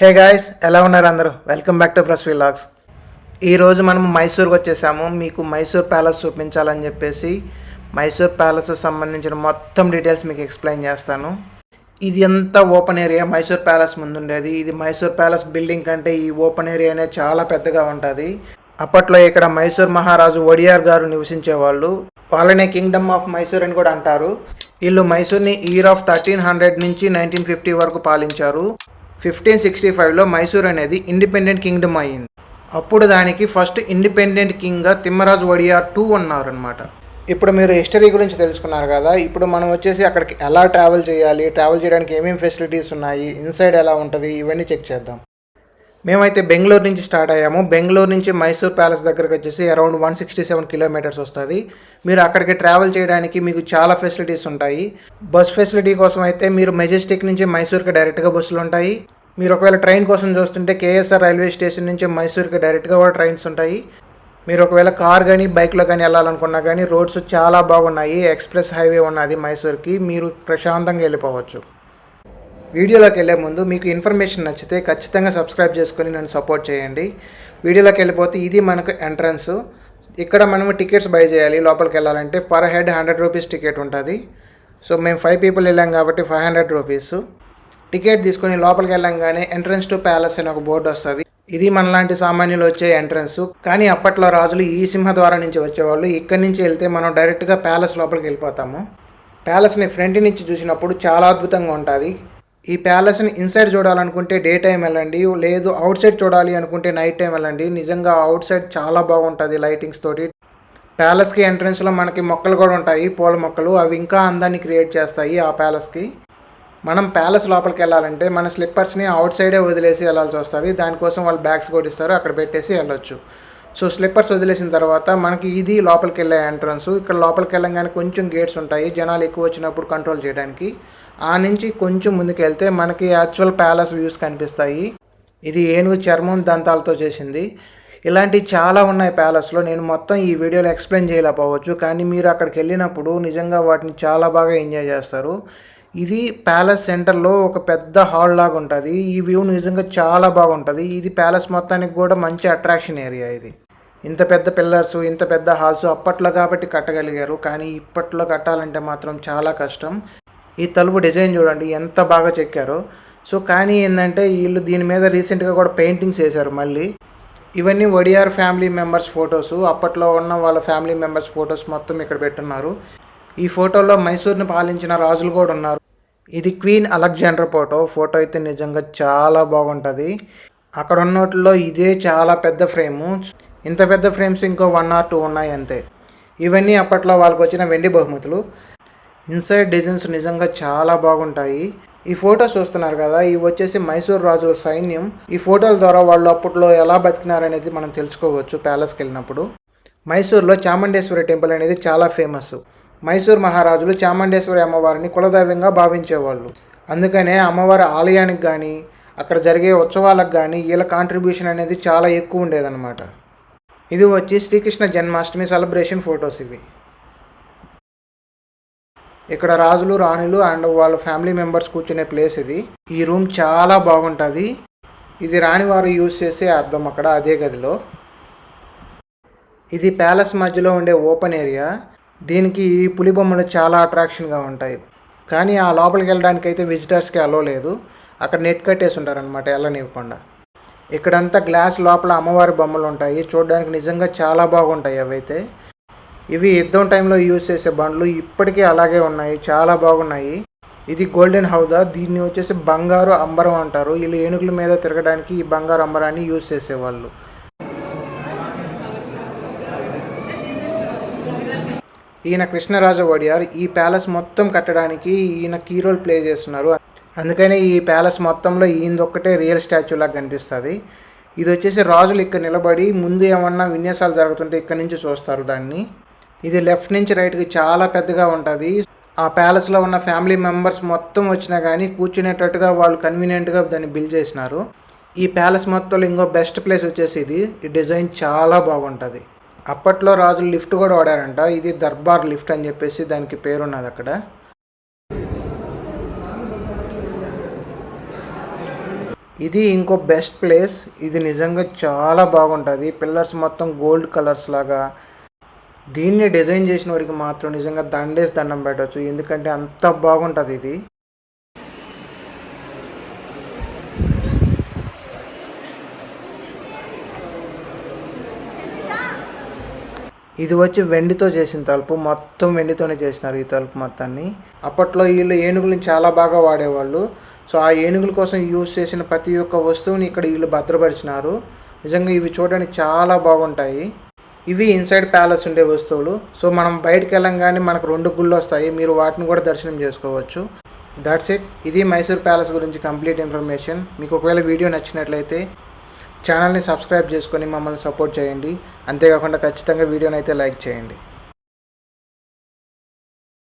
Hey guys, ఎలా ఉన్నారు అందరూ? Welcome back to plus vlogs. ఈరోజు మనం మైసూర్కి వచ్చేసాము. మీకు మైసూర్ ప్యాలెస్ చూపించాలని చెప్పేసి మైసూర్ ప్యాలెస్ సంబంధించిన మొత్తం డీటెయిల్స్ మీకు ఎక్స్ప్లెయిన్ చేస్తాను. ఇది అంతా ఓపెన్ ఏరియా. మైసూర్ ప్యాలెస్ ముందుండేది. ఇది మైసూర్ ప్యాలెస్ బిల్డింగ్ కంటే ఈ ఓపెన్ ఏరియా అనేది చాలా పెద్దగా ఉంటుంది. అప్పట్లో ఇక్కడ మైసూర్ మహారాజు ఒడియార్ గారు నివసించేవాళ్ళు. వాళ్ళనే కింగ్డమ్ ఆఫ్ మైసూర్ అని కూడా అంటారు. వీళ్ళు మైసూర్ని ఇయర్ ఆఫ్ 1300 నుంచి 1950 వరకు పాలించారు. 1565లో మైసూర్ అనేది ఇండిపెండెంట్ కింగ్డమ్ అయ్యింది. అప్పుడు దానికి ఫస్ట్ ఇండిపెండెంట్ కింగ్గా తిమ్మరాజు ఒడియార్ 2 ఉన్నారనమాట. ఇప్పుడు మీరు హిస్టరీ గురించి తెలుసుకున్నారు కదా. ఇప్పుడు మనం వచ్చేసి అక్కడికి ఎలా ట్రావెల్ చేయాలి, ట్రావెల్ చేయడానికి ఏమేమి ఫెసిలిటీస్ ఉన్నాయి, ఇన్సైడ్ ఎలా ఉంటుంది, ఇవన్నీ చెక్ చేద్దాం. మేమైతే బెంగళూరు నుంచి స్టార్ట్ అయ్యాము. బెంగళూరు నుంచి మైసూర్ ప్యాలెస్ దగ్గరకు వచ్చేసి అరౌండ్ 167 కిలోమీటర్స్ వస్తుంది. మీరు అక్కడికి ట్రావెల్ చేయడానికి మీకు చాలా ఫెసిలిటీస్ ఉంటాయి. బస్ ఫెసిలిటీ కోసం అయితే మీరు మెజెస్టిక్ నుంచి మైసూర్కి డైరెక్ట్గా బస్సులు ఉంటాయి. మీరు ఒకవేళ ట్రైన్ కోసం చూస్తుంటే కేఎస్ఆర్ రైల్వే స్టేషన్ నుంచి మైసూర్కి డైరెక్ట్గా కూడా ట్రైన్స్ ఉంటాయి. మీరు ఒకవేళ కార్ కానీ బైక్లో కానీ వెళ్ళాలనుకున్నా కానీ రోడ్స్ చాలా బాగున్నాయి. ఎక్స్ప్రెస్ హైవే ఉన్నది మైసూర్కి. మీరు ప్రశాంతంగా వెళ్ళిపోవచ్చు. వీడియోలోకి వెళ్ళే ముందు మీకు ఇన్ఫర్మేషన్ నచ్చితే ఖచ్చితంగా సబ్స్క్రైబ్ చేసుకొని నన్ను సపోర్ట్ చేయండి. వీడియోలోకి వెళ్ళిపోతే ఇది మనకు ఎంట్రన్స్. ఇక్కడ మనము టికెట్స్ బై చేయాలి. లోపలికి వెళ్ళాలంటే పర్ హెడ్ 100 రూపీస్ టికెట్ ఉంటుంది. సో మేము 5 పీపుల్ వెళ్ళాం కాబట్టి 500 రూపీస్ టికెట్ తీసుకొని లోపలికి వెళ్ళంగానే ఎంట్రన్స్ టు ప్యాలెస్ అని ఒక బోర్డు వస్తుంది. ఇది మనలాంటి సామాన్యులు వచ్చే ఎంట్రన్స్. కానీ అప్పట్లో రాజులు ఈ సింహద్వారం నుంచి వచ్చేవాళ్ళు. ఇక్కడి నుంచి వెళ్తే మనం డైరెక్ట్గా ప్యాలెస్ లోపలికి వెళ్ళిపోతాము. ప్యాలెస్ని ఫ్రంట్ నుంచి చూసినప్పుడు చాలా అద్భుతంగా ఉంటుంది. ఈ ప్యాలెస్ని ఇన్సైడ్ చూడాలనుకుంటే డే టైం వెళ్ళండి, లేదు అవుట్ సైడ్ చూడాలి అనుకుంటే నైట్ టైం వెళ్ళండి. నిజంగా అవుట్ సైడ్ చాలా బాగుంటుంది లైటింగ్స్ తోటి. ప్యాలెస్కి ఎంట్రన్స్లో మనకి మొక్కలు కూడా ఉంటాయి, పూల మొక్కలు. అవి ఇంకా అందాన్ని క్రియేట్ చేస్తాయి ఆ ప్యాలెస్కి. మనం ప్యాలెస్ లోపలికి వెళ్ళాలంటే మన స్లిప్పర్స్ని అవుట్ సైడే వదిలేసి వెళ్ళాల్సి వస్తుంది. దానికోసం వాళ్ళు బ్యాగ్స్ కూడా ఇస్తారు, అక్కడ పెట్టేసి వెళ్ళొచ్చు. సో స్లిప్పర్స్ వదిలేసిన తర్వాత మనకి ఇది లోపలికి వెళ్ళే ఎంట్రన్స్. ఇక్కడ లోపలికి వెళ్ళంగానే కొంచెం గేట్స్ ఉంటాయి, జనాలు ఎక్కువ వచ్చినప్పుడు కంట్రోల్ చేయడానికి. ఆ నుంచి కొంచెం ముందుకు వెళ్తే మనకి యాక్చువల్ ప్యాలెస్ వ్యూస్ కనిపిస్తాయి. ఇది ఏనుగు చర్మం దంతాలతో చేసింది. ఇలాంటివి చాలా ఉన్నాయి ప్యాలెస్లో. నేను మొత్తం ఈ వీడియోలో ఎక్స్ప్లెయిన్ చేయలేకపోవచ్చు, కానీ మీరు అక్కడికి వెళ్ళినప్పుడు నిజంగా వాటిని చాలా బాగా ఎంజాయ్ చేస్తారు. ఇది ప్యాలెస్ సెంటర్లో ఒక పెద్ద హాల్ లాగా ఉంటుంది. ఈ వ్యూ నిజంగా చాలా బాగుంటుంది. ఇది ప్యాలెస్ మొత్తానికి కూడా మంచి అట్రాక్షన్ ఏరియా. ఇది ఇంత పెద్ద పిల్లర్స్, ఇంత పెద్ద హాల్స్ అప్పట్లో కాబట్టి కట్టగలిగారు, కానీ ఇప్పట్లో కట్టాలంటే మాత్రం చాలా కష్టం. ఈ తలుపు డిజైన్ చూడండి ఎంత బాగా చెక్కారో. సో కానీ ఏంటంటే వీళ్ళు దీని మీద రీసెంట్గా కూడా పెయింటింగ్స్ వేశారు మళ్ళీ. ఇవన్నీ ఒడియార్ ఫ్యామిలీ మెంబర్స్ ఫొటోస్. అప్పట్లో ఉన్న వాళ్ళ ఫ్యామిలీ మెంబర్స్ ఫొటోస్ మొత్తం ఇక్కడ పెట్టున్నారు. ఈ ఫోటోలో మైసూర్ని పాలించిన రాజులు కూడా ఉన్నారు. ఇది క్వీన్ అలెగ్జాండర్ ఫోటో అయితే నిజంగా చాలా బాగుంటుంది. అక్కడ ఉన్నట్లో ఇదే చాలా పెద్ద ఫ్రేము. ఇంత పెద్ద ఫ్రేమ్స్ ఇంకో 1 or 2 ఉన్నాయి అంతే. ఇవన్నీ అప్పట్లో వాళ్ళకి వచ్చిన వెండి బహుమతులు. ఇన్సైడ్ డిజైన్స్ నిజంగా చాలా బాగుంటాయి. ఈ ఫోటోస్ చూస్తున్నారు కదా, ఇవి వచ్చేసి మైసూర్ రాజుల సైన్యం. ఈ ఫోటోల ద్వారా వాళ్ళు అప్పట్లో ఎలా బతికినారనేది మనం తెలుసుకోవచ్చు ప్యాలెస్కి వెళ్ళినప్పుడు. మైసూర్లో చాముండేశ్వరి టెంపుల్ అనేది చాలా ఫేమస్. మైసూర్ మహారాజులు చాముండేశ్వరి అమ్మవారిని కులదైవంగా భావించేవాళ్ళు. అందుకనే అమ్మవారి ఆలయానికి కానీ అక్కడ జరిగే ఉత్సవాలకు కానీ వీళ్ళ కాంట్రిబ్యూషన్ అనేది చాలా ఎక్కువ ఉండేదన్నమాట. ఇది వచ్చి శ్రీకృష్ణ జన్మాష్టమి సెలబ్రేషన్ ఫొటోస్ ఇవి. ఇక్కడ రాజులు, రాణులు అండ్ వాళ్ళ ఫ్యామిలీ మెంబర్స్ కూర్చునే ప్లేస్ ఇది. ఈ రూమ్ చాలా బాగుంటుంది. ఇది రాణివారు యూజ్ చేసే అద్దం అక్కడ అదే గదిలో. ఇది ప్యాలెస్ మధ్యలో ఉండే ఓపెన్ ఏరియా. దీనికి ఈ పులి బొమ్మలు చాలా అట్రాక్షన్గా ఉంటాయి. కానీ ఆ లోపలికి వెళ్ళడానికి అయితే విజిటర్స్కి అలో లేదు. అక్కడ నెట్ కట్టేసి ఉంటారనమాట వెళ్ళనివ్వకుండా. ఇక్కడంతా గ్లాస్ లోపల అమ్మవారి బొమ్మలు ఉంటాయి. చూడడానికి నిజంగా చాలా బాగుంటాయి అవైతే. ఇవి యుద్ధం టైంలో యూజ్ చేసే బండ్లు ఇప్పటికీ అలాగే ఉన్నాయి, చాలా బాగున్నాయి. ఇది గోల్డెన్ హౌదా. దీన్ని వచ్చేసి బంగారు అంబరం అంటారు. వీళ్ళు ఏనుగుల మీద తిరగడానికి ఈ బంగారు అంబరాన్ని యూజ్ చేసేవాళ్ళు. ఈయన కృష్ణరాజ ఒడియార్. ఈ ప్యాలెస్ మొత్తం కట్టడానికి ఈయన కీ రోల్ ప్లే చేస్తున్నారు. అందుకనే ఈ ప్యాలెస్ మొత్తంలో ఈయనొక్కటే రియల్ స్టాచ్యూ లాగా కనిపిస్తుంది. ఇది వచ్చేసి రాజులు ఇక్కడ నిలబడి ముందు ఏమన్నా విన్యాసాలు జరుగుతుంటే ఇక్కడ నుంచి చూస్తారు దాన్ని. ఇది లెఫ్ట్ నుంచి రైట్కి చాలా పెద్దగా ఉంటుంది. ఆ ప్యాలెస్లో ఉన్న ఫ్యామిలీ మెంబర్స్ మొత్తం వచ్చినా కానీ కూర్చునేటట్టుగా వాళ్ళు కన్వీనియంట్గా దాన్ని బిల్డ్ చేసినారు. ఈ ప్యాలెస్ మొత్తంలో ఇంకో బెస్ట్ ప్లేస్ వచ్చేసి ఇది. ఈ డిజైన్ చాలా బాగుంటుంది. అప్పట్లో రాజులు లిఫ్ట్ కూడా వాడారంట. ఇది దర్బార్ లిఫ్ట్ అని చెప్పేసి దానికి పేరున్నది అక్కడ. ఇది ఇంకో బెస్ట్ ప్లేస్. ఇది నిజంగా చాలా బాగుంటుంది. పిల్లర్స్ మొత్తం గోల్డ్ కలర్స్ లాగా. దీన్ని డిజైన్ చేసిన వాడికి మాత్రం నిజంగా దండేసి దండం పెట్టవచ్చు, ఎందుకంటే అంత బాగుంటుంది ఇది. ఇది వచ్చి వెండితో చేసిన తలుపు. మొత్తం వెండితోనే చేసినారు ఈ తలుపు మొత్తాన్ని. అప్పట్లో వీళ్ళు ఏనుగులను చాలా బాగా వాడేవాళ్ళు. సో ఆ ఏనుగుల కోసం యూజ్ చేసిన ప్రతి ఒక్క వస్తువుని ఇక్కడ వీళ్ళు భద్రపరిచినారు. నిజంగా ఇవి చూడడానికి చాలా బాగుంటాయి. ఇవి ఇన్సైడ్ ప్యాలెస్ ఉండే వస్తువులు. సో మనం బయటకు వెళ్ళంగానే మనకు 2 గుళ్ళు వస్తాయి, మీరు వాటిని కూడా దర్శనం చేసుకోవచ్చు. That's it. ఇది మైసూర్ ప్యాలెస్ గురించి కంప్లీట్ ఇన్ఫర్మేషన్. మీకు ఒకవేళ వీడియో నచ్చినట్లయితే ఛానల్ని సబ్స్క్రైబ్ చేసుకొని మమ్మల్ని సపోర్ట్ చేయండి. అంతేకాకుండా ఖచ్చితంగా వీడియోని అయితే లైక్ చేయండి.